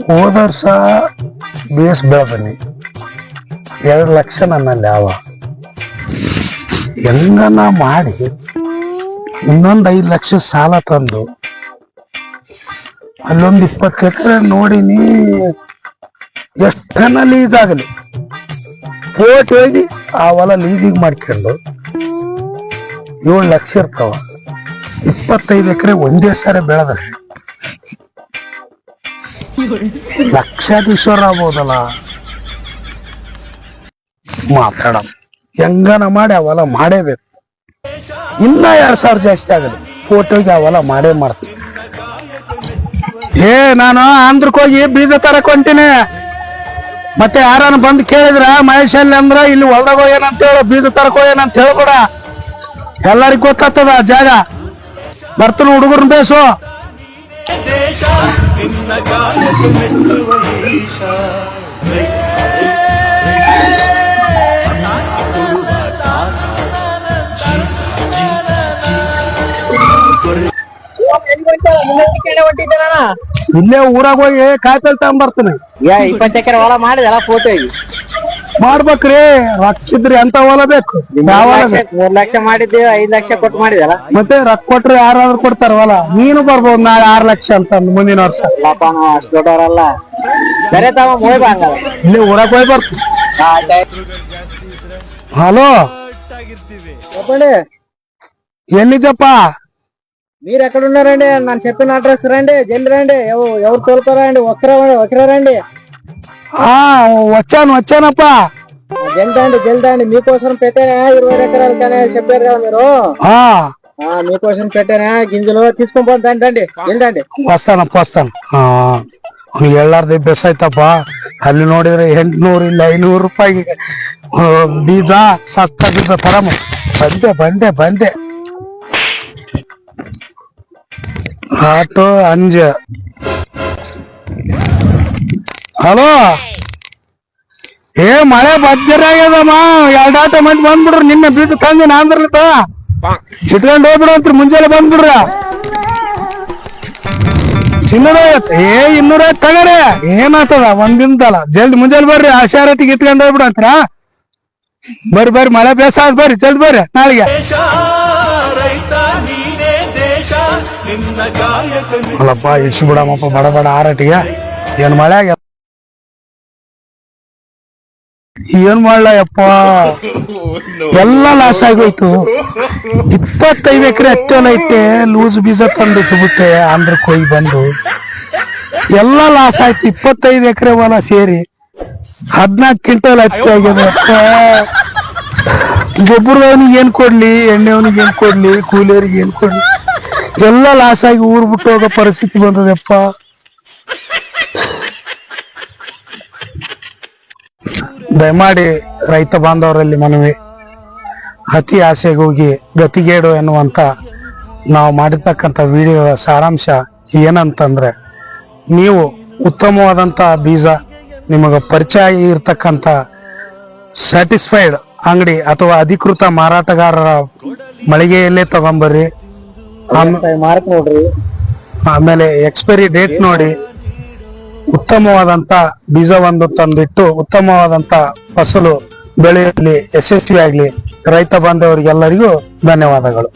ಹೋದ ವರ್ಷ ಬೇಸ್ ಬೆಳೆದನಿ 2 ಲಕ್ಷ ನನ್ನಲ್ಲಿ ಯಾವ ಹೆಂಗನ ಮಾಡಿ ಇನ್ನೊಂದು 5 ಲಕ್ಷ ಸಾಲ ತಂದು ಅಲ್ಲೊಂದು 20 ಎಕರೆ ನೋಡಿನಿ. ಎಷ್ಟನ್ನ ಲೀಸ್ ಆಗಲಿ ಕೋಟ್ ಹೋಗಿ ಆ ಹೊಲ ಲೀಸಿಗೆ ಮಾಡ್ಕೊಂಡು 7 ಲಕ್ಷ ಇರ್ತಾವ. 25 ಎಕರೆ ಒಂದೇ ಸಾರಿ ಬೆಳೆದ್ರೆ ಲಕ್ಷಾಧೀಶ್ವರ ಆಗ್ಬೋದಲ್ಲ. ಮಾತಾಡ ಹೆಂಗನ ಮಾಡಿ ಆ ಹೊಲ ಮಾಡೇಬೇಕು. ಇನ್ನ 2,000 ಜಾಸ್ತಿ ಆಗಲಿ ಫೋಟೋಗೆ ಆ ಹೊಲ ಮಾಡೇ ಮಾಡ್ತೀನಿ. ನಾನು ಆಂಧ್ರಕ್ಕೆ ಹೋಗಿ ಬೀಜ ತರಕ್ ಹೊಂಟೀನಿ. ಮತ್ತೆ ಯಾರನ್ನ ಬಂದು ಕೇಳಿದ್ರ ಮಹೇಶ್ ಅಲ್ಲಿ ಅಂದ್ರ ಇಲ್ಲಿ ಹೊಲ್ದಾಗ ಹೋಗ್ಯಾನಂತ ಹೇಳು, ಬೀಜ ತರಕ್ ಹೋಗ್ಯಾನಂತ ಹೇಳ್ಕೊಡ. ಎಲ್ಲರಿಗೂ ಗೊತ್ತಾಗ್ತದ ಆ ಜಾಗ. ಬರ್ತಾನ ಹುಡುಗರನ್ನ ಬೇಸು. ಇಲ್ಲೇ ಊರಾಗ ಹೋಗಿ ಕಾಯಿಪಲ್ಲೆ ತಗೊಂಬರ್ತೀನಿ. 20 ಎಕರೆ ಹೊಲ ಮಾಡಿದಲ್ಲ ಫೋಟೋ ಮಾಡ್ಬೇಕ್ರಿ. ರೊಕ್ಕಿದ್ರಿ ಅಂತ ಹೊಲ ಬೇಕು. 3 ಲಕ್ಷ ಮಾಡಿದ್ದೇವೆ, 5 ಲಕ್ಷ ಕೊಟ್ಟು ಮಾಡಿದಲ್ಲ. ಮತ್ತೆ ರೊಕ್ಕ ಕೊಟ್ರೆ ಯಾರಾದ್ರೂ ಕೊಡ್ತಾರ ಹೊಲ. ನೀನು ಬರ್ಬೋದು ನಾಳೆ 6 ಲಕ್ಷ ಅಂತ ಮುಂದಿನ ವರ್ಷ. ಅಷ್ಟು ದೊಡ್ಡವರಲ್ಲ. ಬೇರೆ ತಮ್ಮ ಹೋಯ್ ಹಂಗ ಇಲ್ಲೇ ಊರಾಗ ಹೋಗಿ ಬರ್ತೀನಿ. ಹಲೋ ಎಲ್ಲಿದ್ದಪ್ಪ? మీరు ఎక్కడ ఉన్నారండి? నన్ను చెప్పిన అడ్రస్ రండి, జల్ది రండి. ఎవరు తోలుకోరండి? ఒకరే రండి. వచ్చానప్ప. జల్దండి మీకోసం పెట్టానా 20 ఎకరాలు కానీ చెప్పారు కదా మీరు. మీకోసం పెట్టానా గింజలు తీసుకొని పోతండి. జల్దండి. ವಸ್ತಾನು ಎಲ್ಲಾರ್ದು ಬೆಸ್ ಆಯ್ತಪ್ಪ. ಅಲ್ಲಿ ನೋಡಿದ್ರೆ 800 ಇಲ್ಲ 500 ರೂಪಾಯಿಗೆ ಬೀಜ ಸಸ್ತಾಗಿದ್ದ ತರ ಬಂದೆ ಆಟೋ ಅಂಜ. ಹಲೋ ಮಳೆ ಭರ್ಜರಿ ಆಗ್ಯದಮ್ಮ. 2 ಆಟೋ ಮಂದಿ ಬಂದ್ಬಿಡ್ರಿ. ನಿನ್ನೆ ಬೀಜ ತಂದಿನ ಆಂಧ್ರಲಿತ ಇಟ್ಕೊಂಡು ಹೋಗ್ಬಿಡ್ರಿ. ಮುಂಜಾನೆ ಬಂದ್ಬಿಡ್ರ. 200 ತಗರಿ ಏನಾಗ್ತದ ಒಂದಿಂದಲ್ಲ. ಜಲ್ದಿ ಮುಂಜಾನೆ ಬರ್ರಿ. ಆಶಾರತಿಗೆ ಇಟ್ಕೊಂಡು ಹೋಗ್ಬಿಡಂತ್ರ. ಬರ್ರಿ ಮಳೆ ಬೇಸ ಬರ್ರಿ. ಜಲ್ದಿ ಬರ್ರಿ ನಾಳೆಗೆ. ಅಲ್ಲಪ್ಪ ಇಷ್ಟು ಬಿಡಮ್ಮಪ್ಪ ಬಡ ಆರಟಿಗೆ. ಏನ್ ಮಳೆ ಆಗ್ಯ ಏನ್ ಮಾಡ್ಲಯಪ್ಪ. ಎಲ್ಲ ಲಾಸ್ ಆಗೋಯ್ತು. 25 ಎಕರೆ ಹತ್ತೋಲ ಐತೆ. ಲೂಸ್ ಬೀಜ ತಂದು ತುಬಿಟ್ಟೆ ಆಂಧ್ರಕ್ಕೆ ಹೋಗಿ ಬಂದು ಎಲ್ಲ ಲಾಸ್ ಆಯ್ತು. 25 ಎಕರೆ ಹೊಲ ಸೇರಿ 14 ಕ್ವಿಂಟಲ್ ಹತ್ತಿ ಆಗ್ಯದಪ್ಪ. ಗೊಬ್ಬರದವನಿಗೆ ಏನ್ ಕೊಡ್ಲಿ, ಎಣ್ಣೆವನಿಗೆ ಏನ್ ಕೊಡ್ಲಿ, ಕೂಲಿಯವ್ರಿಗೆ ಏನ್ ಕೊಡ್ಲಿ, ಎಲ್ಲ ಲಾಸ್ ಆಗಿ ಊರ್ ಬಿಟ್ಟು ಹೋಗೋ ಪರಿಸ್ಥಿತಿ ಬಂದದಪ್ಪ. ದಯಮಾಡಿ ರೈತ ಬಾಂಧವರಲ್ಲಿ ಮನವಿ, ಅತಿ ಆಸೆಗೆ ಹೋಗಿ ಗತಿಗೇಡು ಎನ್ನುವಂತ ನಾವು ಮಾಡಿರ್ತಕ್ಕಂಥ ವಿಡಿಯೋದ ಸಾರಾಂಶ ಏನಂತಂದ್ರೆ, ನೀವು ಉತ್ತಮವಾದಂತ ಬೀಜ ನಿಮಗ ಪರಿಚಯ ಇರ್ತಕ್ಕಂಥ ಸ್ಯಾಟಿಸ್ಫೈಡ್ ಅಂಗಡಿ ಅಥವಾ ಅಧಿಕೃತ ಮಾರಾಟಗಾರರ ಮಳಿಗೆಯಲ್ಲೇ ತಗೊಂಬರ್ರಿ. ನೋಡ್ರಿ. ಆಮೇಲೆ ಎಕ್ಸ್ಪೈರಿ ಡೇಟ್ ನೋಡಿ ಉತ್ತಮವಾದಂತ ಬೀಜ ಒಂದು ತಂದಿಟ್ಟು ಉತ್ತಮವಾದಂತ ಫಸಲು ಬೆಳೆಯಲ್ಲಿ ಯಶಸ್ವಿ ಆಗ್ಲಿ. ರೈತ ಬಾಂಧವರಿಗೆಲ್ಲರಿಗೂ ಧನ್ಯವಾದಗಳು.